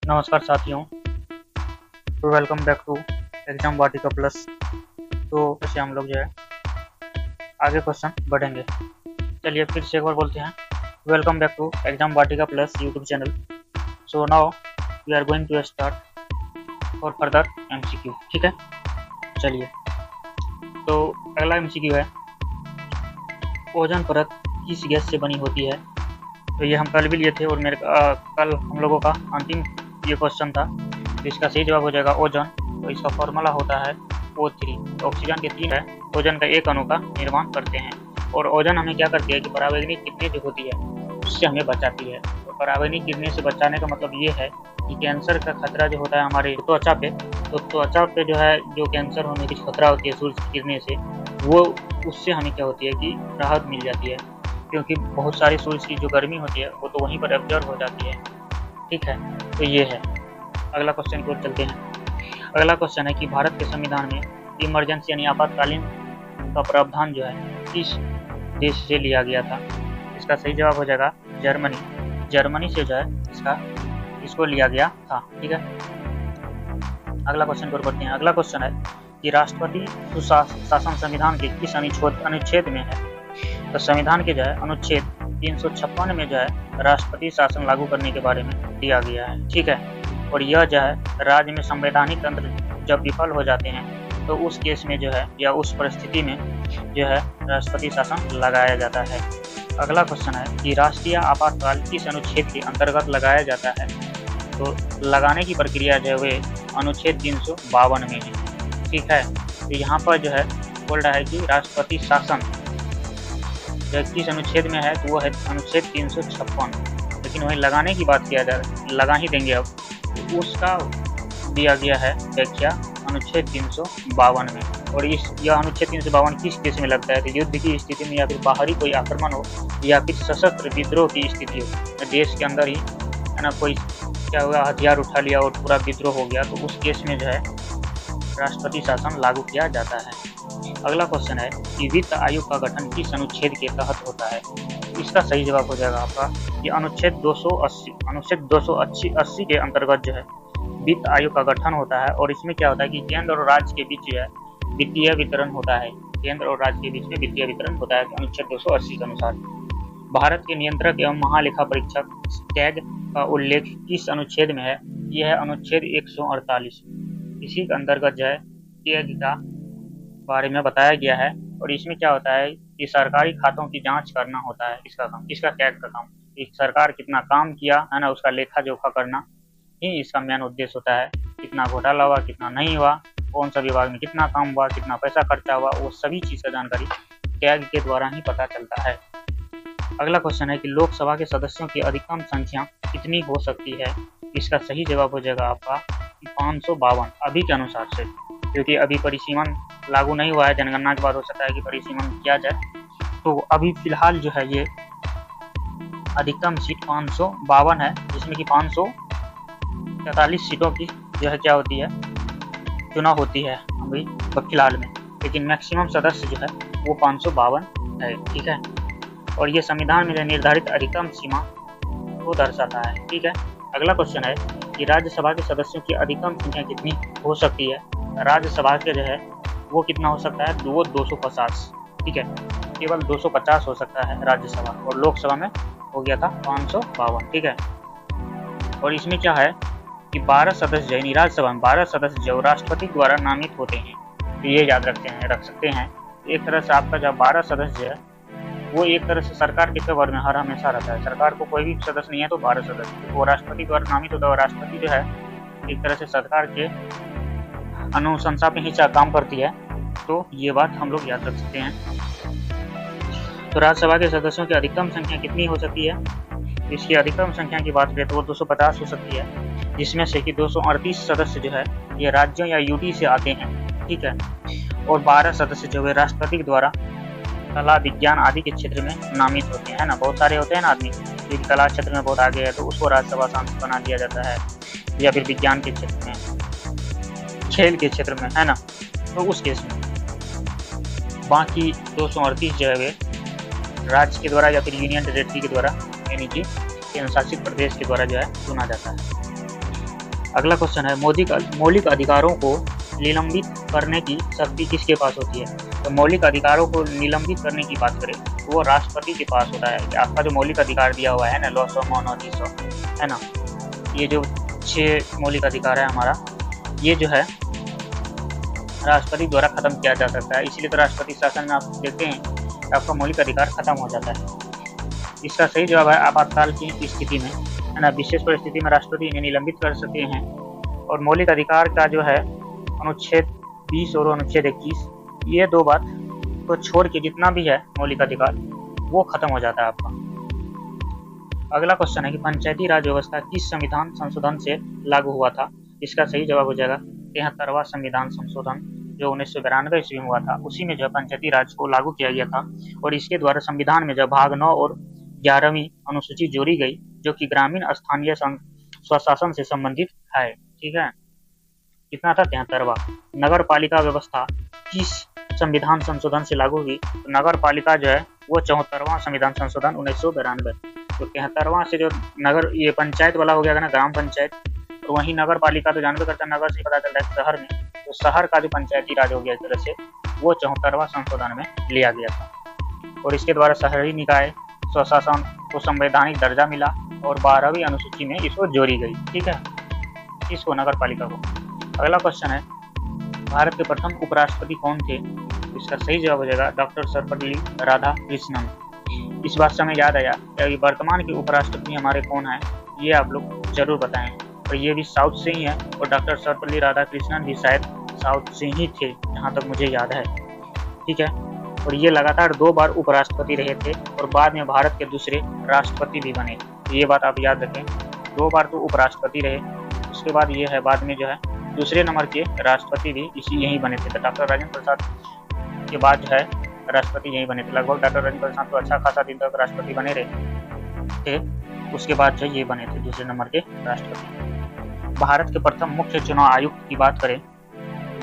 नमस्कार साथियों, तो welcome back to Exam Vatika Plus. तो ऐसे हम लोग जो है आगे क्वेश्चन बढ़ेंगे। चलिए फिर से एक बार बोलते हैं, welcome back to Exam Vatika Plus YouTube channel. So now we are going to start for further MCQ. ठीक है, चलिए। तो अगला एमसीक्यू है, ओजोन परत किस गैस से बनी होती है। तो ये हम कल भी लिए थे और कल हम लोगों का अंतिम ये क्वेश्चन था। तो इसका सही जवाब हो जाएगा ओजोन। तो इसका फॉर्मूला होता है O3। तो ऑक्सीजन के 3 है, ओजोन का एक अणु का निर्माण करते हैं। और ओजोन हमें क्या करती है कि परावैंगनिक किरणें जो होती है उससे हमें बचाती है। तो परावैंगनिक किरणें से बचाने का मतलब ये है कि कैंसर का खतरा जो होता है हमारे त्वचा पे, तो त्वचा पे जो है जो कैंसर होने की खतरा होती है सूर्य की किरणें से, वो उससे हमें क्या होती है कि राहत मिल जाती है, क्योंकि बहुत सारी सूर्य की जो गर्मी होती है वो तो वहीं पर एब्जॉर्ब हो जाती है। ठीक है, तो ये है। अगला क्वेश्चन की ओर चलते हैं। अगला क्वेश्चन है कि भारत के संविधान में इमरजेंसी यानी आपातकालीन का प्रावधान जो है किस देश से लिया गया था। इसका सही जवाब हो जाएगा जर्मनी। जर्मनी से जो है इसको लिया गया था। ठीक है, अगला क्वेश्चन की ओर बढ़ते हैं। अगला क्वेश्चन है कि राष्ट्रपति सुशासन संविधान के किस अनुच्छेद में है। तो संविधान के जो है अनुच्छेद 356 में जो है राष्ट्रपति शासन लागू करने के बारे में दिया गया है। ठीक है, और यह जो है राज्य में संवैधानिक तंत्र जब विफल हो जाते हैं तो उस केस में जो है या उस परिस्थिति में जो है राष्ट्रपति शासन लगाया जाता है। अगला क्वेश्चन है कि राष्ट्रीय आपातकाल किस अनुच्छेद के अंतर्गत लगाया जाता है। तो लगाने की प्रक्रिया जो है वे अनुच्छेद 352 में है। ठीक है, तो यहाँ पर जो है बोल रहा है कि राष्ट्रपति शासन किस अनुच्छेद में है, तो वो है अनुच्छेद 356। लेकिन वही लगाने की बात किया जाए, लगा ही देंगे अब, तो उसका दिया गया है व्याख्या अनुच्छेद 352 में। और यह अनुच्छेद 352 किस केस में लगता है, तो युद्ध की स्थिति में या फिर बाहरी कोई आक्रमण हो या फिर सशस्त्र विद्रोह की स्थिति हो, देश के अंदर ही है ना, कोई क्या हुआ हथियार उठा लिया और पूरा विद्रोह हो गया, तो उस केस में जो है राष्ट्रपति शासन लागू किया जाता है। अगला क्वेश्चन है कि वित्त आयोग का गठन किस अनुच्छेद के तहत होता है। इसका सही जवाब हो जाएगा आपका कि अनुच्छेद 280 के अंतर्गत जो है वित्त आयोग का गठन होता है। और इसमें क्या होता है कि केंद्र और राज्य के बीच जो है वित्तीय वितरण होता है। केंद्र और राज्य के बीच में वित्तीय वितरण होता है अनुच्छेद 280 के अनुसार। भारत के नियंत्रक एवं महालेखा परीक्षक टैग का उल्लेख किस अनुच्छेद में है। यह है अनुच्छेद 148। इसी के अंतर्गत जो है टैग का बारे में बताया गया है। और इसमें क्या होता है कि सरकारी खातों की जांच करना होता है इसका काम, इसका टैग का काम। सरकार कितना काम किया है ना, उसका लेखा जोखा करना ही इसका मेन उद्देश्य होता है। कितना घोटाला हुआ, कितना नहीं हुआ, कौन सा विभाग में कितना काम हुआ, कितना पैसा खर्चा हुआ, वो सभी चीज़ का जानकारी टैग के द्वारा ही पता चलता है। अगला क्वेश्चन है कि लोकसभा के सदस्यों की अधिकतम संख्या कितनी हो सकती है। इसका सही जवाब हो जाएगा आपका 552 अभी के अनुसार से, क्योंकि अभी परिसीमन लागू नहीं हुआ है। जनगणना के बाद हो सकता है कि परिसीमन किया जाए। तो अभी फिलहाल जो है ये अधिकतम सीट 552 है, जिसमें कि 543 सीटों की जो है क्या होती है चुनाव होती है अभी फिलहाल में। लेकिन मैक्सिमम सदस्य जो है वो 552 है। ठीक है, और ये संविधान में निर्धारित अधिकतम सीमा को दर्शाता है। ठीक है, अगला क्वेश्चन है कि राज्यसभा के सदस्यों की अधिकतम संख्या कितनी हो सकती है। राज्यसभा के जो है वो कितना हो सकता है, वो 250। ठीक है, केवल 250 हो सकता है राज्यसभा, और लोकसभा में हो गया था 552। ठीक है, और इसमें क्या है कि 12 सदस्य यानी राज्यसभा में 12 सदस्य जो राष्ट्रपति द्वारा नामित होते हैं। तो ये याद रख सकते हैं। एक तरह से आपका जब 12 सदस्य है वो एक तरह से सरकार के फेवर में हर हमेशा रहता है। सरकार को कोई भी सदस्य नहीं है तो 12 सदस्य, वो राष्ट्रपति द्वारा नामित होता है। और राष्ट्रपति जो है एक तरह से सरकार के अनुशंसा पे ही काम करती है। तो ये बात हम लोग याद रख सकते हैं। तो राज्यसभा के सदस्यों की अधिकतम संख्या कितनी हो सकती है। इसकी अधिकतम संख्या की बात करें तो वो 250 हो सकती है, जिसमें से कि 238 सदस्य जो है ये राज्यों या यूटी से आते हैं। ठीक है, और 12 सदस्य जो है राष्ट्रपति के द्वारा कला विज्ञान आदि के क्षेत्र में नामित होते हैं ना। बहुत सारे होते हैं ना आदमी जो कला क्षेत्र में बहुत आगे है, तो उसको राज्यसभा सांसद बना दिया जाता है, या फिर विज्ञान के क्षेत्र में, खेल के क्षेत्र में, है ना, तो उस केस में। बाकी 238 जो है वे राज्य के द्वारा या फिर यूनियन टेरिटरी के द्वारा यानी कि केंद्र शासित प्रदेश के द्वारा जो है चुना जाता है। अगला क्वेश्चन है मौलिक अधिकारों को निलंबित करने की शक्ति किसके पास होती है? तो मौलिक अधिकारों को निलंबित करने की बात करें तो वो राष्ट्रपति के पास होता है। आपका जो मौलिक अधिकार दिया हुआ है ना, लॉस ऑफ मोनोटिस है ना, ये जो 6 मौलिक अधिकार है हमारा, ये जो है राष्ट्रपति द्वारा खत्म किया जा सकता है। इसीलिए तो राष्ट्रपति शासन में आप देखते हैं आपका मौलिक अधिकार खत्म हो जाता है। इसका सही जवाब है आपातकाल की स्थिति में, है ना, विशेष परिस्थिति में राष्ट्रपति इन्हें निलंबित कर सकते हैं। और मौलिक अधिकार का जो है अनुच्छेद 20 और अनुच्छेद 21, ये 2 बात को छोड़ के जितना भी है मौलिक अधिकार वो खत्म हो जाता है आपका। अगला क्वेश्चन है कि पंचायती राज व्यवस्था किस संविधान संशोधन से लागू हुआ था? इसका सही जवाब हो जाएगा 73वां संविधान संशोधन जो 1992 ईस्वी में हुआ था। उसी में जो पंचायती राज को लागू किया गया था और इसके द्वारा संविधान में जो भाग 9 और 11वीं अनुसूची जोड़ी गई जो कि ग्रामीण स्थानीय स्वशासन से संबंधित है। ठीक है, कितना था? 73वां। नगर पालिका व्यवस्था किस संविधान संशोधन से लागू हुई? तो नगर पालिका जो है वो 74वां संविधान संशोधन 1992। तो 73वां से जो नगर, ये पंचायत वाला हो गया ना, ग्राम पंचायत, तो वहीं नगर पालिका तो जानते करता है, नगर से पता चलता है शहर में, तो शहर का जो पंचायती राज हो गया इस तरह से वो 74वां संशोधन में लिया गया था। और इसके द्वारा शहरी निकाय स्वशासन को संवैधानिक दर्जा मिला और 12वीं अनुसूची में इसको जोड़ी गई। ठीक है, इसको नगर पालिका को। अगला क्वेश्चन है भारत के प्रथम उपराष्ट्रपति कौन थे? इसका सही जवाब हो जाएगा डॉक्टर सर्वपल्ली राधाकृष्णन। इस बात से हमें याद आया कि वर्तमान के उपराष्ट्रपति हमारे कौन है, ये आप लोग जरूर बताएं। और ये भी साउथ से ही है और डॉक्टर सर्वपल्ली राधाकृष्णन भी शायद साउथ से ही थे जहाँ तक मुझे याद है। ठीक है, और ये लगातार 2 बार उपराष्ट्रपति रहे थे और बाद में भारत के दूसरे राष्ट्रपति भी बने। ये बात आप याद रखें, 2 बार तो उपराष्ट्रपति रहे, उसके बाद ये है बाद में जो है दूसरे नंबर के राष्ट्रपति भी यही बने थे। तो डॉक्टर राजेंद्र प्रसाद के बाद जो है राष्ट्रपति यही बने थे। लगभग डॉक्टर राजेंद्र प्रसाद तो अच्छा खासा दिन तक राष्ट्रपति बने रहे थे, उसके बाद जो ये बने थे दूसरे नंबर के राष्ट्रपति। भारत के प्रथम मुख्य चुनाव आयुक्त की बात करें,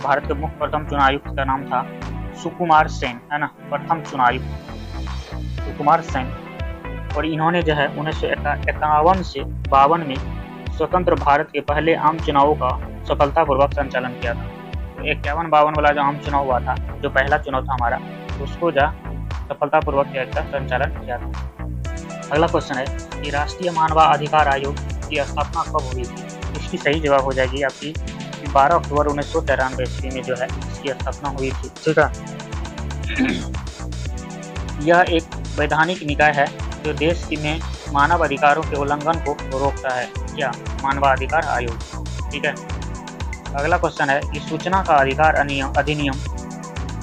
भारत के मुख्य प्रथम चुनाव आयुक्त का नाम था सुकुमार सेन, है ना, प्रथम चुनाव आयुक्त सुकुमार सेन। और इन्होंने जो है 1951 से 52 में स्वतंत्र भारत के पहले आम चुनावों का सफलतापूर्वक संचालन किया था। तो 51-52 वाला जो आम चुनाव हुआ था, जो पहला चुनाव था हमारा, उसको जो सफलतापूर्वक संचालन किया था। अगला क्वेश्चन है कि राष्ट्रीय मानवाधिकार आयोग की स्थापना कब हुई थी? इसकी सही जवाब हो जाएगी आपकी 12 अक्टूबर 1993 ईस्वी में जो है इसकी स्थापना हुई थी। ठीक है, यह एक वैधानिक निकाय है जो देश में मानव अधिकारों के उल्लंघन को रोकता है। क्या? मानवाधिकार आयोग। ठीक है, अगला क्वेश्चन है कि सूचना का अधिकार अधिनियम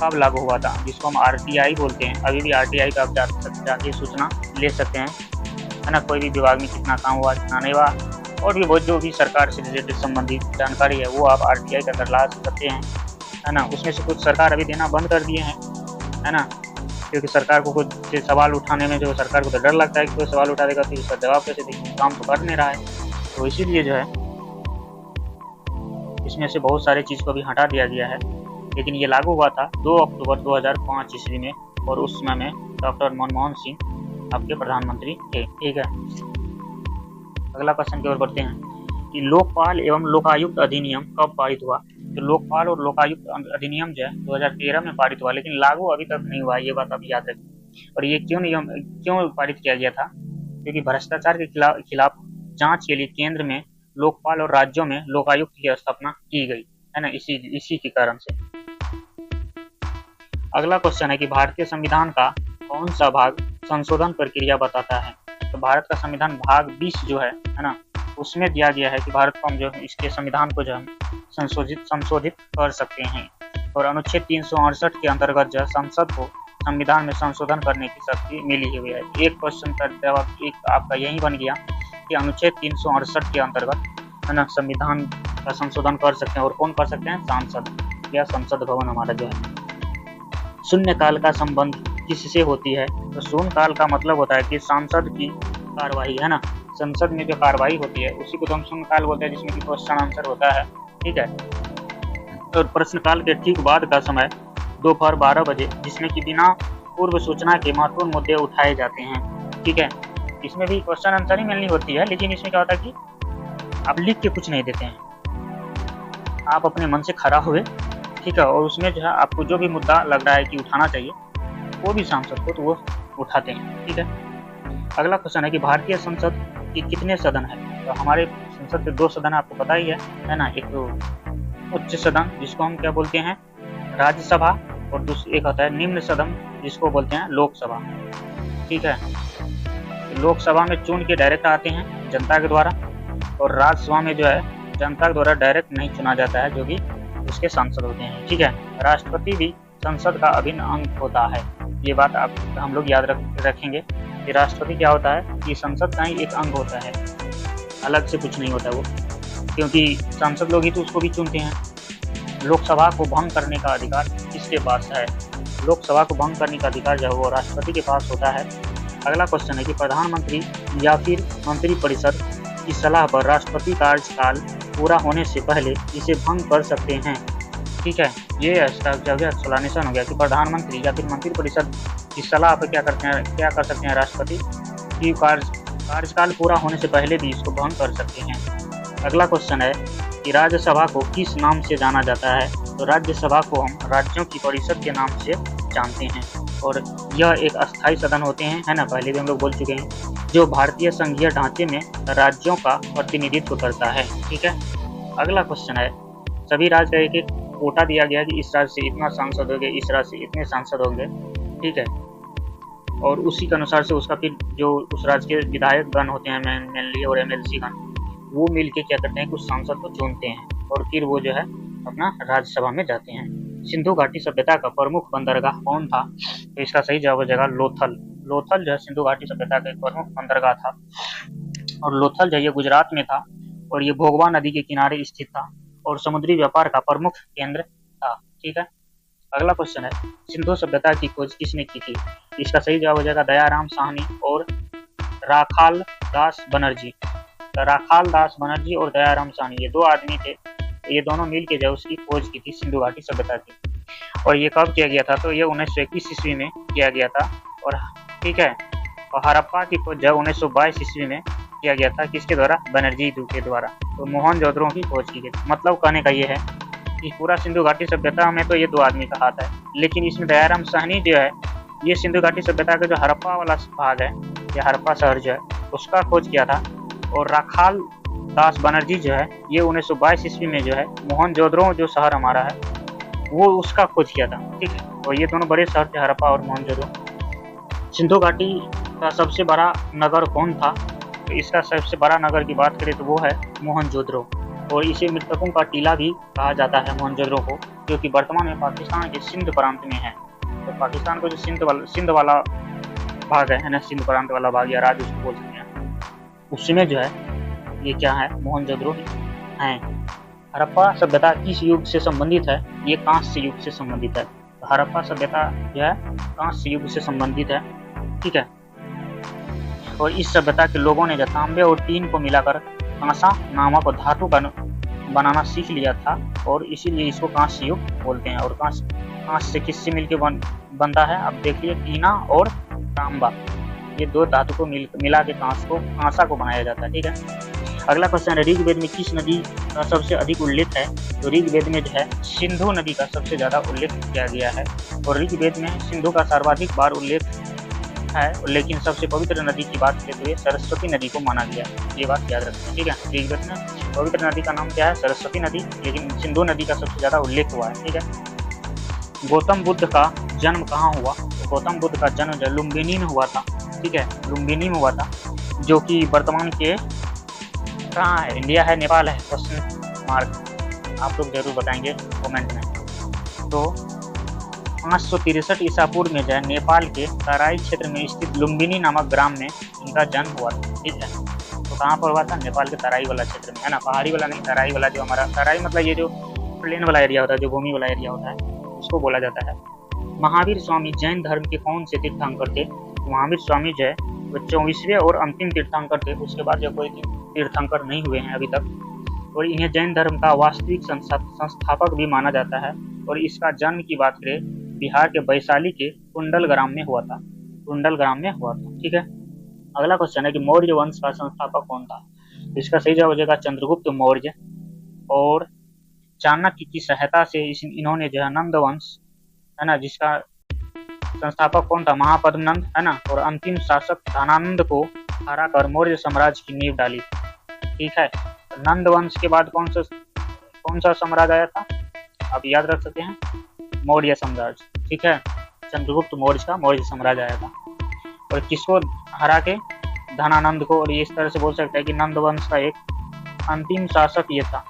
कब लागू हुआ था? जिसको हम RTI बोलते हैं। अभी भी RTI का आप जाके सूचना ले सकते हैं, है ना, कोई भी विभाग में कितना काम हुआ कितना नहीं हुआ, और भी बहुत जो भी सरकार से रिलेटेड संबंधित जानकारी है वो आप RTI का कर ला सकते हैं, है ना। उसमें से कुछ सरकार अभी देना बंद कर दिए हैं, है ना, क्योंकि सरकार को कुछ सवाल उठाने में जो सरकार को तो डर लगता है कि कोई सवाल उठा देगा तो उसका जवाब कैसे देंगे, काम तो कर नहीं रहा है। तो इसीलिए जो है इसमें से बहुत सारी चीज़ को भी हटा दिया गया है। लेकिन ये लागू हुआ था 2 अक्टूबर 2005 ईस्वी में और उस समय में डॉक्टर मनमोहन सिंह आपके प्रधानमंत्री थे। ठीक है, अगला क्वेश्चन की ओर बढ़ते हैं कि लोकपाल एवं लोकायुक्त अधिनियम कब पारित हुआ? तो लोकपाल और लोकायुक्त अधिनियम जो है 2013 में पारित हुआ, लेकिन लागू अभी तक नहीं हुआ, ये बात आप याद रखें। और ये क्यों पारित किया गया था? क्योंकि भ्रष्टाचार के खिलाफ जांच के लिए केंद्र में लोकपाल और राज्यों में लोकायुक्त की स्थापना की गई, है ना, इसी के कारण से। अगला क्वेश्चन है कि भारतीय संविधान का कौन सा भाग संशोधन प्रक्रिया बताता है? तो भारत का संविधान भाग 20 जो है ना, उसमें दिया गया है कि भारत को हम जो इसके संविधान को जो हम संशोधित कर सकते हैं। और अनुच्छेद 368 के अंतर्गत जो संसद को संविधान में संशोधन करने की शक्ति मिली हुई है। एक क्वेश्चन का जवाब एक आपका यही बन गया कि अनुच्छेद 368 के अंतर्गत, है ना, संविधान का संशोधन कर सकते हैं। और कौन कर सकते हैं? सांसद या संसद भवन हमारा जो है। शून्य काल का संबंध किससे होती है? तो शून्य काल का मतलब होता है कि सांसद की कार्यवाही, है ना, संसद में जो कार्यवाही होती है उसी को तो हम शून्य काल बोलते हैं, जिसमें कि क्वेश्चन आंसर होता है। ठीक है, और प्रश्नकाल के ठीक बाद का समय दोपहर 12 बजे, जिसमें कि बिना पूर्व सूचना के महत्वपूर्ण मुद्दे उठाए जाते हैं। ठीक है, इसमें भी क्वेश्चन आंसर ही मिलनी होती है, लेकिन इसमें क्या होता है कि आप लिख के कुछ नहीं देते हैं, आप अपने मन से खड़ा हुए, ठीक है, और उसमें जो है आपको जो भी मुद्दा लग रहा है कि उठाना चाहिए, वो भी सांसद को तो वो उठाते हैं, ठीक है। अगला क्वेश्चन है कि भारतीय संसद के कितने सदन है? तो हमारे संसद के 2 सदन आपको पता ही है ना। एक तो उच्च सदन जिसको हम क्या बोलते हैं, राज्यसभा, और दूसरी एक होता है निम्न सदन जिसको बोलते हैं लोकसभा, ठीक है। लोकसभा में चुन के डायरेक्ट आते हैं जनता के द्वारा, और राज्यसभा में जो है जनता के द्वारा डायरेक्ट नहीं चुना जाता है, जो कि उसके सांसद होते हैं, ठीक है। राष्ट्रपति भी संसद का अभिन्न अंग होता है। ये बात आप हम लोग याद रखेंगे कि राष्ट्रपति क्या होता है कि संसद का ही एक अंग होता है, अलग से कुछ नहीं होता वो, क्योंकि सांसद लोग ही तो उसको भी चुनते हैं। लोकसभा को भंग करने का अधिकार किसके पास है? लोकसभा को भंग करने का अधिकार जो है वो राष्ट्रपति के पास होता है। अगला क्वेश्चन है कि प्रधानमंत्री या फिर मंत्रिपरिषद की सलाह पर राष्ट्रपति कार्यकाल पूरा होने से पहले इसे भंग कर सकते हैं, ठीक है। ये एक्सप्लेनेशन हो गया कि प्रधानमंत्री या फिर मंत्रिपरिषद की सलाह पर क्या कर सकते हैं राष्ट्रपति की कार्यकाल पूरा होने से पहले भी इसको भंग कर सकते हैं। अगला क्वेश्चन है कि राज्यसभा को किस नाम से जाना जाता है? तो राज्यसभा को हम राज्यों की परिषद के नाम से जानते हैं, और यह एक अस्थायी सदन होते हैं, है ना, पहले भी हम लोग बोल चुके हैं, जो भारतीय संघीय ढांचे में राज्यों का प्रतिनिधित्व करता है, ठीक है। अगला क्वेश्चन है, सभी राज्य का एक एक कोटा दिया गया कि इस राज्य से इतना सांसद होंगे, इस राज्य से इतने सांसद होंगे, ठीक है, और उसी के अनुसार से उसका फिर जो उस राज्य के विधायक गण होते हैं मेनली और एमएलसी गण, वो मिल के क्या करते हैं, कुछ सांसद को चुनते हैं, और फिर वो जो है अपना राज्यसभा में जाते हैं। सिंधु घाटी सभ्यता का प्रमुख बंदरगाह कौन था? तो इसका सही जवाब हो जाएगा लोथल। लोथल जो है सिंधु घाटी सभ्यता का एक प्रमुख बंदरगाह था, और लोथल जो है गुजरात में था, और ये भोगवा नदी के किनारे स्थित था, और समुद्री व्यापार का प्रमुख केंद्र था, ठीक है। अगला क्वेश्चन है, सिंधु सभ्यता की खोज किसने की थी? इसका सही जवाब हो जाएगा दयाराम साहनी और राखाल दास बनर्जी। राखाल दास बनर्जी और दयाराम साहनी, ये 2 आदमी थे, ये दोनों मिल के जो उसकी खोज की थी सिंधु घाटी सभ्यता की। और ये कब किया गया था? तो ये 1921 ईस्वी में किया गया था, और ठीक है। और हड़प्पा की खोज जो 1922 ईस्वी में किया गया था, किसके द्वारा? बनर्जी के द्वारा। तो मोहनजोदड़ो की खोज की गई। मतलब कहने का ये है कि पूरा सिंधु घाटी सभ्यता में तो ये 2 आदमी का हाथ है, लेकिन इसमें दयाराम साहनी जो है ये सिंधु घाटी सभ्यता का जो हड़प्पा वाला भाग है या हड़प्पा शहर जो है उसका खोज किया था, और राखाल दास बनर्जी जो है ये 1922 ईस्वी में जो है मोहनजोदड़ो जो शहर हमारा है वो उसका खोज किया था, ठीक है। और ये दोनों बड़े शहर थे, हड़प्पा और मोहनजोदड़ो। सिंधु घाटी का सबसे बड़ा नगर कौन था? तो इसका सबसे बड़ा नगर की बात करें तो वो है मोहनजोदड़ो, और इसे मृतकों का टीला भी कहा जाता है मोहनजोदड़ो को, जो कि वर्तमान में पाकिस्तान के सिंध प्रांत में है। तो पाकिस्तान को जो सिंध वाला भाग है ना, सिंध प्रांत वाला भाग या राज्य उसको बोल सकते हैं, उसमें जो है ये क्या है, मोहनजोदड़ो है। हड़प्पा सभ्यता किस युग से संबंधित है? ये कांस्य युग से संबंधित है। तो हड़प्पा सभ्यता जो है कांस्य युग से संबंधित है, ठीक है। और इस सभ्यता के लोगों ने तांबे और टीन को मिलाकर कांसा नामक धातु का बनाना सीख लिया था, और इसीलिए इसको कांस्य युग बोलते हैं। और कांस्य से किससे मिलकर बनता है? अब देखिए, टीना और तांबा, ये 2 धातु को मिला के कांसा को बनाया जाता है, ठीक है। अगला क्वेश्चन है, ऋग्वेद में किस नदी का सबसे अधिक उल्लेख है? तो ऋग्वेद में जो है सिंधु नदी का सबसे ज्यादा उल्लेख किया गया है, और ऋग्वेद में सिंधु का सर्वाधिक बार उल्लेख है, लेकिन सबसे पवित्र नदी की बात करते हुए सरस्वती नदी को माना गया। ये बात याद रखना, ठीक है। ऋग्वेद में पवित्र नदी का नाम क्या है? सरस्वती नदी, लेकिन सिंधु नदी का सबसे ज्यादा उल्लेख हुआ है, ठीक है। गौतम बुद्ध का जन्म कहाँ हुआ? तो गौतम बुद्ध का जन्म लुम्बिनी में हुआ था, ठीक है, लुम्बिनी में हुआ था, जो कि वर्तमान के कहाँ है? इंडिया है, नेपाल है? क्वेश्चन मार्क आप लोग जरूर बताएंगे कमेंट में। तो 563 ईसा पूर्व में जो है नेपाल के तराई क्षेत्र में स्थित लुम्बिनी नामक ग्राम में इनका जन्म हुआ था, ठीक है। तो कहाँ पर हुआ था? नेपाल के तराई वाला क्षेत्र में, है ना, पहाड़ी वाला नहीं, तराई वाला। जो हमारा तराई मतलब ये जो प्लेन वाला एरिया होता है, जो भूमि वाला एरिया होता है, उसको बोला जाता है। महावीर स्वामी जैन धर्म के कौन से तीर्थंकर थे? महावीर स्वामी जो है वो 24वें और अंतिम तीर्थंकर थे, उसके बाद जो कोई तीर्थंकर नहीं हुए हैं अभी तक। और इन्हें जैन धर्म का वास्तविक संस्थापक भी माना जाता है। और इसका जन्म की बात करें बिहार के वैशाली के कुंडल ग्राम में हुआ था, कुंडल ग्राम में हुआ था, ठीक है। अगला क्वेश्चन है कि मौर्य वंश का संस्थापक कौन था? इसका सही जवाब हो जाएगा चंद्रगुप्त मौर्य। और चाणक्य की सहायता से इन्होंने जो है नंद वंश है ना, जिसका संस्थापक कौन था, महापद्मनंद है ना, और अंतिम शासक धनानंद को हराकर मौर्य साम्राज्य की नींव डाली। ठीक है, नंद वंश के बाद कौन सा साम्राज्य आया था, आप याद रख सकते हैं, मौर्य साम्राज्य। ठीक है, चंद्रगुप्त मौर्य का मौर्य साम्राज्य आया था। और किसको हरा के, धनानंद को। और इस तरह से बोल सकते हैं कि नंद वंश का एक अंतिम शासक ये था।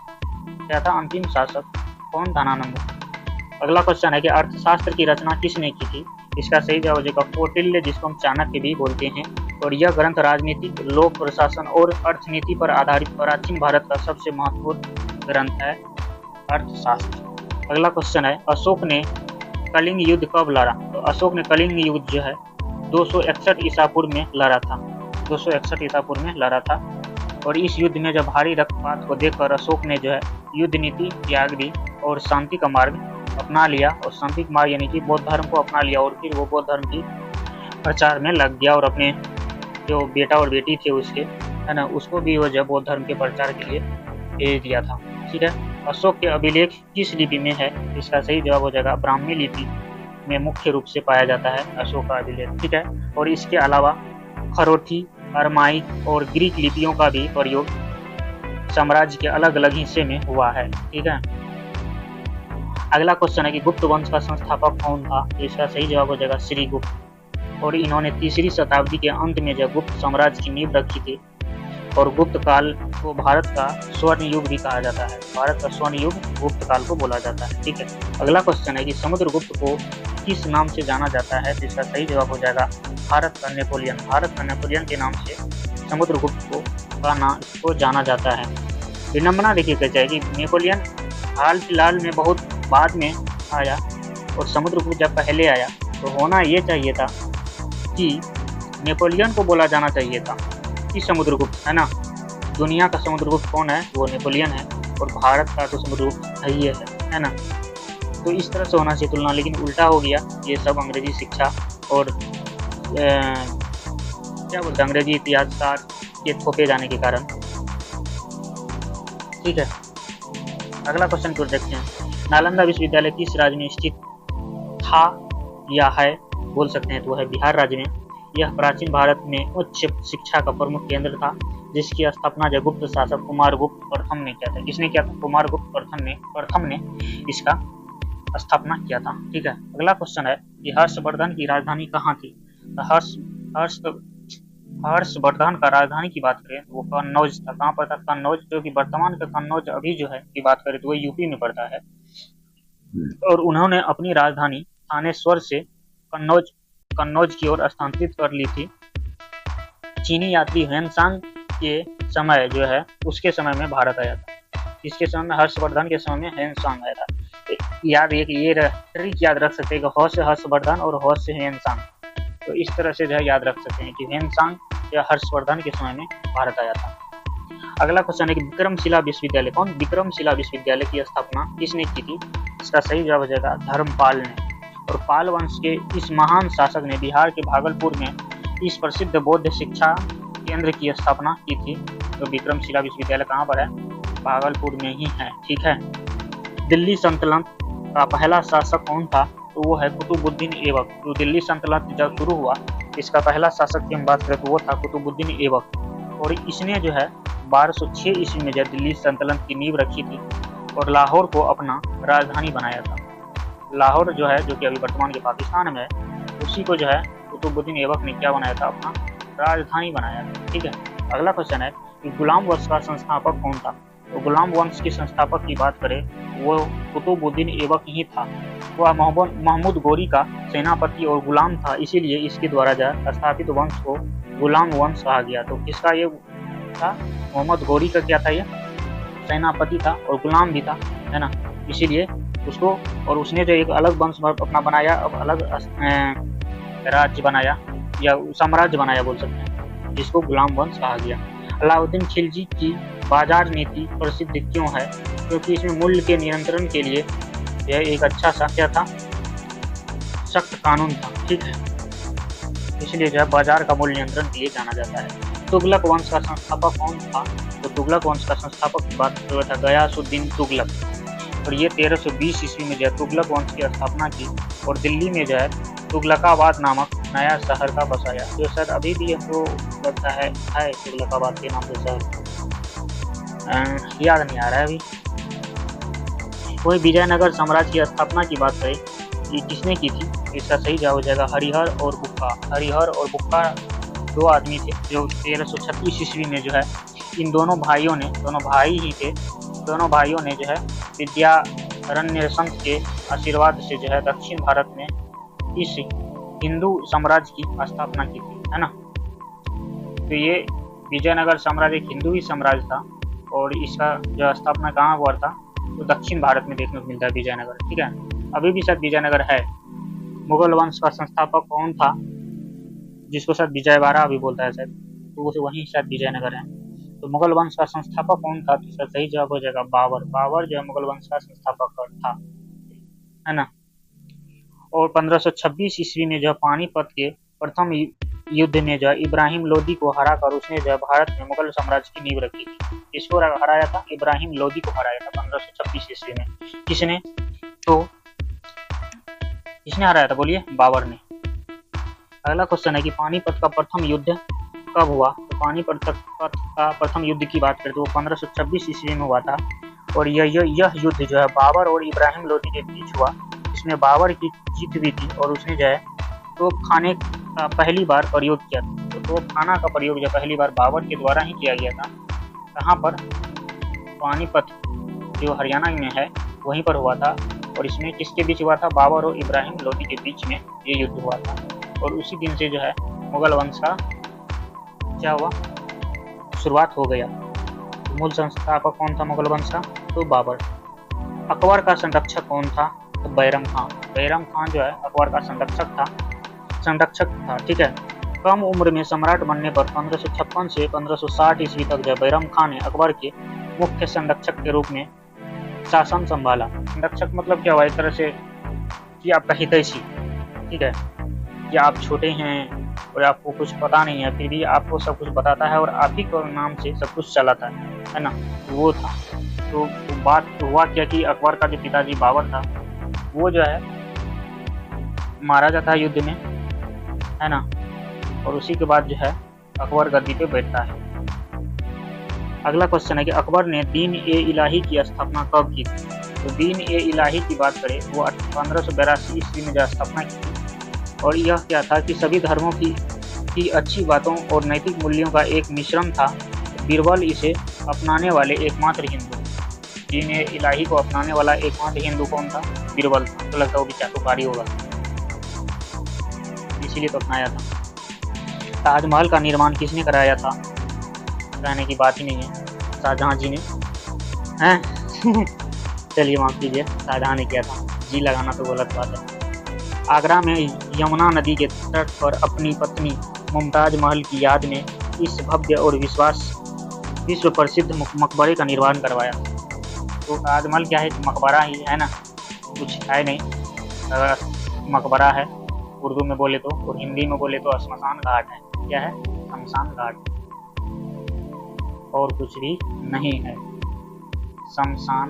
क्या था अंतिम शासक, कौन, धनानंद। अगला क्वेश्चन है कि अर्थशास्त्र की रचना किसने की थी। इसका सही जवाब हो जाएगा कौटिल्य, जिसको हम चाणक्य भी बोलते हैं। और यह ग्रंथ राजनीतिक, लोक प्रशासन और अर्थनीति पर आधारित प्राचीन भारत का सबसे महत्वपूर्ण ग्रंथ है, अर्थशास्त्र। अगला क्वेश्चन है अशोक ने कलिंग युद्ध कब लड़ा। तो अशोक ने कलिंग युद्ध जो है 261 ईसा पूर्व में लड़ा था, 261 ईसा पूर्व में लड़ा था। और इस युद्ध में जब भारी रक्तपात को देखकर अशोक ने जो है युद्ध नीति त्याग दी और शांति का मार्ग अपना लिया। और शांति का मार्ग यानी कि बौद्ध धर्म को अपना लिया। और फिर वो बौद्ध धर्म की प्रचार में लग गया और अपने जो बेटा और बेटी थे उसके, है ना, उसको भी वो जब बौद्ध धर्म के प्रचार के लिए भेज दिया था। ठीक है, अशोक के अभिलेख किस लिपि में है। इसका सही जवाब हो जाएगा ब्राह्मी लिपि में मुख्य रूप से पाया जाता है अशोक का अभिलेख। ठीक है, और इसके अलावा खरोठी, अरमाइक और ग्रीक लिपियों का भी प्रयोग साम्राज्य के अलग अलग हिस्से में हुआ है। ठीक है, अगला क्वेश्चन है कि गुप्त वंश का संस्थापक कौन था। इसका सही जवाब हो जाएगा श्रीगुप्त। और इन्होंने 3री शताब्दी के अंत में जब गुप्त साम्राज्य की नींव रखी थी। और गुप्त काल को भारत का स्वर्ण युग भी कहा जाता है, भारत का स्वर्ण युग गुप्त काल को बोला जाता है। ठीक है, अगला क्वेश्चन है कि समुद्रगुप्त को किस नाम से जाना जाता है। तो इसका सही जवाब हो जाएगा भारत का नेपोलियन। भारत का नेपोलियन के नाम से समुद्रगुप्त को जाना जाता है। विडंबना देखिए कैसे है कि नेपोलियन हाल फिलहाल में बहुत बाद में आया और समुद्रगुप्त जब पहले आया तो होना ये चाहिए था कि नेपोलियन को बोला जाना चाहिए था कि समुद्रगुप्त, है ना। दुनिया का समुद्रगुप्त कौन है, वो नेपोलियन है। और भारत का तो समुद्रगुप्त है ही है ना। तो इस तरह से होना चाहिए तुलना, लेकिन उल्टा हो गया। ये सब अंग्रेजी शिक्षा और क्या बोलते हैं अंग्रेजी इतिहासकार के थोपे जाने के कारण। ठीक है, अगला क्वेश्चन को देखते हैं। नालंदा विश्वविद्यालय किस राज्य में स्थित था या है, बोल सकते हैं तो है बिहार राज्य में। यह प्राचीन भारत में उच्च शिक्षा का प्रमुख केंद्र था, जिसकी स्थापना जब गुप्त शासक कुमारगुप्त प्रथम ने किया था। किसने किया था, कुमारगुप्त प्रथम ने इसका स्थापना किया था। ठीक है, अगला क्वेश्चन है कि हर्षवर्धन की राजधानी कहाँ थी। हर्षवर्धन का राजधानी की बात करें तो वो कन्नौज था। कहाँ पर था, कन्नौज, जो कि वर्तमान का कन्नौज अभी जो है की बात करें तो वो यूपी में पड़ता है। और उन्होंने अपनी राजधानी थानेश्वर से कन्नौज की ओर स्थानांतरित कर ली थी। चीनी यात्री ह्वेनसांग के समय जो है उसके समय में भारत आया था। इसके समय में हर्षवर्धन के समय में ह्वेनसांग आया था। याद ये ट्रिक याद रख सकते हैं कि ह से हर्षवर्धन और ह से ह्वेनसांग। तो इस तरह से जो है याद रख सकते हैं कि ह्वेनसांग या हर्षवर्धन के समय में भारत आया था। अगला क्वेश्चन है कि विक्रमशिला विश्वविद्यालय कौन, विक्रमशिला विश्वविद्यालय की स्थापना किसने की थी। इसका सही जवाब हो जाएगा धर्मपाल ने। और पाल वंश के इस महान शासक ने बिहार के भागलपुर में इस प्रसिद्ध बौद्ध शिक्षा केंद्र की स्थापना की थी। तो विक्रमशिला विश्वविद्यालय कहाँ पर है, भागलपुर में ही है। ठीक है, दिल्ली सल्तनत का पहला शासक कौन था, तो वो है कुतुबुद्दीन ऐबक। तो दिल्ली सल्तनत जब शुरू हुआ इसका पहला शासक की हम बात करें तो वो था कुतुबुद्दीन ऐबक। और इसने जो है 1206 ईस्वी में जब दिल्ली सल्तनत की नींव रखी थी और लाहौर को अपना राजधानी बनाया था। लाहौर जो है, जो कि अभी वर्तमान के पाकिस्तान में है, उसी को जो है कुतुबुद्दीन ऐबक ने क्या बनाया था, अपना राजधानी बनाया था। ठीक है, अगला क्वेश्चन है कि गुलाम वंश का संस्थापक कौन था। तो गुलाम वंश के संस्थापक की बात करें वो कुतुबुद्दीन ऐबक ही था। वह महमूद गोरी का सेनापति और गुलाम था, इसीलिए इसके द्वारा जो स्थापित वंश को गुलाम वंश कहा गया। तो किसका ये था, मोहम्मद गोरी का क्या था, ये सेनापति था और गुलाम भी था, है ना। इसीलिए उसको, और उसने जो एक अलग वंश अपना बनाया, अब अलग राज्य बनाया या साम्राज्य बनाया बोल सकते हैं, जिसको गुलाम वंश कहा गया। अलाउद्दीन खिलजी की बाजार नीति प्रसिद्ध क्यों है, क्योंकि इसमें मूल्य के नियंत्रण के लिए यह एक अच्छा सा क्या था, सख्त कानून था। ठीक है, इसलिए जो है बाजार का मूल्य नियंत्रण के लिए जाना जाता है। तुगलक वंश का संस्थापक कौन था। तो तुगलक वंश का संस्थापक की बात था गयासुद्दीन तुगलक। और ये 1320 ईस्वी में जो है तुगलक वंश की स्थापना की और दिल्ली में जो है तुगलकाबाद नामक नया शहर का बसाया, जो शायद अभी भी हमको लगता है तुगलकाबाद के नाम से शहर, याद नहीं आ रहा है अभी। कोई विजयनगर साम्राज्य की स्थापना की बात करें कि किसने की थी, इसका सही जवाब हो जाएगा हरिहर और बुक्का। हरिहर और बुक्का दो आदमी थे जो 1336 ईस्वी में जो है इन दोनों भाइयों ने, दोनों भाई ही थे, दोनों भाइयों ने जो है विद्यारण्य संत के आशीर्वाद से जो है दक्षिण भारत में इस हिंदू साम्राज्य की स्थापना की थी, है ना। तो ये विजयनगर साम्राज्य एक हिंदू ही साम्राज्य था और इसका जो स्थापना कहाँ हुआ था तो दक्षिण भारत में देखने को मिलता है विजयनगर, ठीक है। अभी भी शायद विजयनगर है। मुगल वंश का संस्थापक कौन था, जिसको शायद विजयवाड़ा भी बोलता है शायद, तो उसे वहीं शायद विजयनगर है। तो मुगल वंश का संस्थापक कौन था, तो इसका सही जवाब हो जाएगा बाबर। बाबर जो है मुगल वंश का संस्थापक था, है ना। और 1526 ईस्वी में जो पानीपत के प्रथम युद्ध में जो इब्राहिम लोदी को हराकर उसने जो भारत में मुगल साम्राज्य की नींव रखी थी। इसको हराया था, इब्राहिम लोदी को हराया था 1526 ईस्वी में। किसने, तो किसने हराया था बोलिए, बाबर ने। अगला क्वेश्चन है कि पानीपत का प्रथम युद्ध कब हुआ, तो पानीपत का प्रथम युद्ध की बात करें तो वो 1526 ईस्वी में हुआ था और यह युद्ध जो है बाबर और इब्राहिम लोदी के बीच हुआ। इसमें बाबर की जीत हुई थी और उसने जो है तोपखाने का पहली बार प्रयोग किया था। तो तोपखाना का प्रयोग जो पहली बार बाबर के द्वारा ही किया गया था। कहाँ पर, पानीपत जो हरियाणा में है वहीं पर हुआ था और इसमें किसके बीच हुआ था, बाबर और इब्राहिम लोदी के बीच में ये युद्ध हुआ था। और उसी दिन से जो है मुगल वंश का क्या हुआ, शुरुआत हो गया। मूल संस्थापक कौन था मुगल वंश का, तो बाबर। अकबर का संरक्षक कौन था, तो बैरम खान। बैरम खान जो है अकबर का संरक्षक था, ठीक है। कम उम्र में सम्राट बनने पर 1556 से 1560 ईस्वी तक जो बैरम खान ने अकबर के मुख्य संरक्षक के रूप में शासन संभाला। संरक्षक मतलब क्या हुआ, एक तरह से कि आपका हितैषी, ठीक है, कि आप छोटे हैं और आपको कुछ पता नहीं है फिर भी आपको सब कुछ बताता है और आप ही के नाम से सब कुछ चलाता है ना, वो था। तो बात हुआ क्या कि अकबर का जो पिताजी बाबर था वो जो है मारा जाता है युद्ध में, है ना। और उसी के बाद जो है अकबर गद्दी पे बैठता है। अगला क्वेश्चन है कि अकबर ने दीन ए इलाही की स्थापना कब की थी, तो दीन ए इलाही की बात करें वो 1582 ईस्वी में जो स्थापना की थी और यह क्या था कि सभी धर्मों की अच्छी बातों और नैतिक मूल्यों का एक मिश्रण था। बीरबल इसे अपनाने वाले एकमात्र हिंदू, दीन ए इलाही को अपनाने वाला एकमात्र हिंदू कौन था, बीरबल। तो लगता है वो भी चाटुकारी होगा, इसीलिए तो अपनाया था। ताजमहल का निर्माण किसने कराया था, कहने की बात ही नहीं है, शाहजहां जी ने, हैं चलिए माफ कीजिए, शाहजहां ने किया था, जी लगाना तो गलत बात है। आगरा में यमुना नदी के तट पर अपनी पत्नी मुमताज महल की याद में इस भव्य और विश्व प्रसिद्ध मकबरे का निर्माण करवाया। तो ताजमहल क्या है, मकबरा ही है ना, कुछ है नहीं। मकबरा है उर्दू में बोले तो, और हिंदी में बोले तो शमशान घाट है। क्या है, शमशान घाट, और कुछ भी नहीं है, शमशान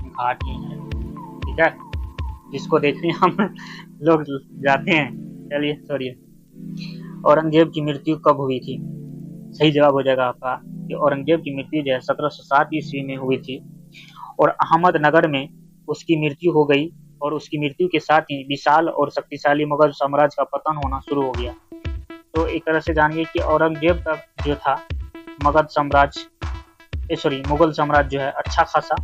घाट ही है, ठीक है, जिसको देखने हम लोग जाते हैं। चलिए छोड़िए। औरंगजेब की मृत्यु कब हुई थी, सही जवाब हो जाएगा आपका कि औरंगजेब की मृत्यु जो है 1707 ईस्वी में हुई थी और अहमदनगर में उसकी मृत्यु हो गई और उसकी मृत्यु के साथ ही विशाल और शक्तिशाली मुगल साम्राज्य का पतन होना शुरू हो गया। तो एक तरह से जानिए कि औरंगजेब का जो था मुगल साम्राज्य जो है अच्छा खासा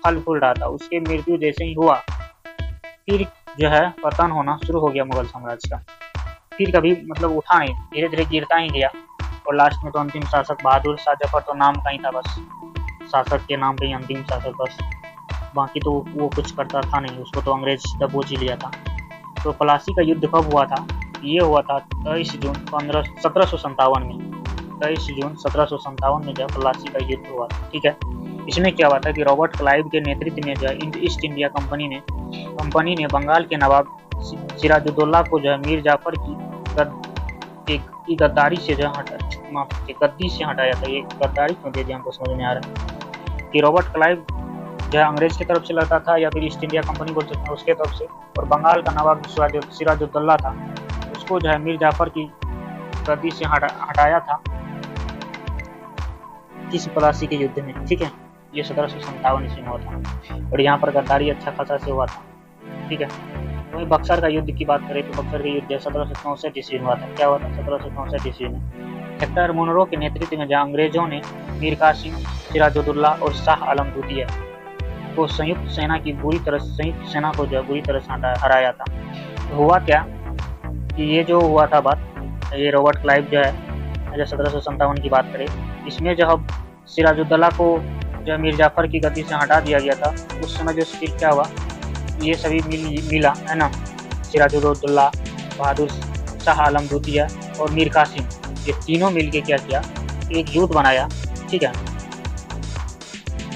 फल फूल रहा था। उसके मृत्यु जैसे ही हुआ फिर जो है पतन होना शुरू हो गया मुगल साम्राज्य का। फिर कभी मतलब उठा नहीं, धीरे धीरे गिरता ही गया और लास्ट में तो अंतिम शासक बहादुर शाह जफर तो नाम का ही था, बस शासक के नाम पे ही अंतिम शासक, बस बाकी तो वो कुछ करता था नहीं, उसको तो अंग्रेज दबोच ही लिया था। तो प्लासी का युद्ध कब हुआ था, ये हुआ था 23 जून 1757 में। 23 जून 1757 में जो प्लासी का युद्ध हुआ, ठीक है। इसमें क्या हुआ था कि रॉबर्ट क्लाइव के नेतृत्व में जो है ईस्ट इंडिया कंपनी ने बंगाल के नवाब सिराजुद्दौला को जो है मीर जाफर की गद्दारी से जो गद्दी से हटाया था। ये गद्दारी क्यों दे दिया हमको समझ में आ रहा है। कि रॉबर्ट क्लाइव जो है अंग्रेज की तरफ से लड़ता था, या फिर ईस्ट इंडिया कंपनी बोल सकते हैं उसके तरफ से, और बंगाल का नवाब सिराजुद्दौला था, उसको जो है मीर जाफर की गद्दी से हटाया था किस प्लासी के युद्ध में। ठीक है, ये 1757 ईस्वी में हुआ था, और यहाँ पर गद्दारी अच्छा खासा से हुआ था। ठीक है, वही बक्सर का युद्ध की बात करें तो बक्सर का युद्ध 1764 ईस्वी में हुआ था। क्या हुआ था 1764 ईस्वी में? हेक्टर मुनरो के नेतृत्व में जहाँ अंग्रेजों ने मीर कासिम, सिराजुद्दौला और शाह आलम द्वितीय को संयुक्त सेना को जो बुरी तरह से हराया था। तो हुआ क्या कि ये जो हुआ था बात, ये रॉबर्ट क्लाइव जो है 1757 की बात करें, इसमें जब सिराजुद्दौला को जो मीर जाफर की गद्दी से हटा दिया गया था, उस समय जो स्थिति क्या हुआ, ये सभी मिला है ना, सिराजुद्दौला, बहादुर शाह आलम द्वितीय और मीर कासिम, ये तीनों मिलके क्या किया, एक जुट बनाया। ठीक है,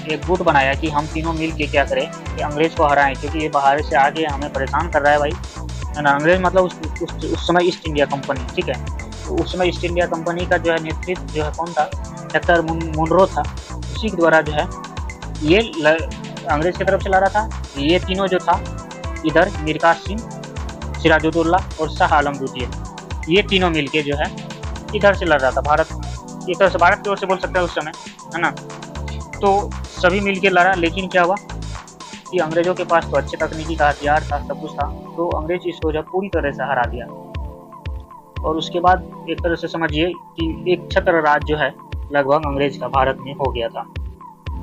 एक गुट बनाया कि हम तीनों मिल के क्या करें कि अंग्रेज को हराएं, क्योंकि ये बाहर से आगे हमें परेशान कर रहा है भाई, है ना। अंग्रेज मतलब उस समय ईस्ट इंडिया कंपनी। ठीक है, तो उस समय ईस्ट इंडिया कंपनी का जो है नेतृत्व जो है कौन था, हेक्टर मुनरो था, उसी के द्वारा जो है ये अंग्रेज की तरफ से लड़ा था। ये तीनों जो था इधर मीर कासिम, सिराजुद्दौला और शाह आलम द्वितीय, ये तीनों मिलके जो है इधर से लड़ रहा था, भारत एक तरह से भारत की ओर से बोल सकते हैं उस समय, है ना। तो सभी मिलके लड़ा, लेकिन क्या हुआ कि अंग्रेजों के पास तो अच्छे तकनीकी का हथियार था, सब कुछ था, तो अंग्रेज इसको जो पूरी तरह से हरा दिया। और उसके बाद एक तरह से समझिए कि एक छत्र राज जो है लगभग अंग्रेज का भारत में हो गया था।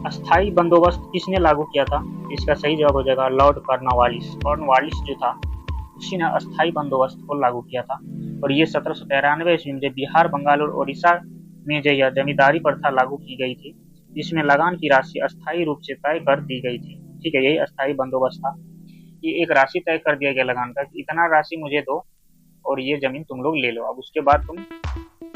अस्थाई बंदोबस्त किसने लागू किया था? इसका सही जवाब हो जाएगा लॉर्ड कॉर्नवालिस जो था उसी ने अस्थाई बंदोबस्त को लागू किया था। और ये 1793 ईस्वी में बिहार, बंगाल और ओडिशा में जो यह जमींदारी प्रथा लागू की गई थी, जिसमें लगान की राशि अस्थायी रूप से तय कर दी गई थी। ठीक है, यही अस्थायी बंदोबस्त था कि एक राशि तय कर दिया गया लगान का, इतना राशि मुझे दो और ये जमीन तुम लोग ले लो, अब उसके बाद तुम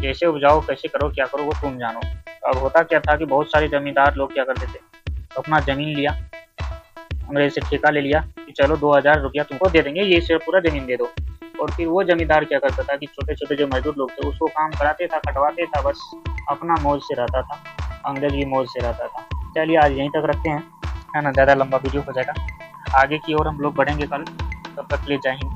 कैसे उपजाओ, कैसे करो, क्या करो वो तुम जानो। अब होता क्या था कि बहुत सारे जमींदार लोग क्या करते थे, तो अपना जमीन लिया, अंग्रेज से ठेका ले लिया कि चलो 2000 रुपया तुमको दे देंगे, ये सिर्फ पूरा जमीन दे दो। और फिर वो जमींदार क्या करता था कि छोटे छोटे जो मजदूर लोग थे उसको काम कराते था, खटवाते था, बस अपना मौज से रहता था, अंग्रेज भी मौज से रहता था। चलिए आज यहीं तक रखते हैं, है ना, ज़्यादा लंबा वीडियो हो जाएगा, आगे की ओर हम लोग बढ़ेंगे कल, तब तक ले जय हिंद।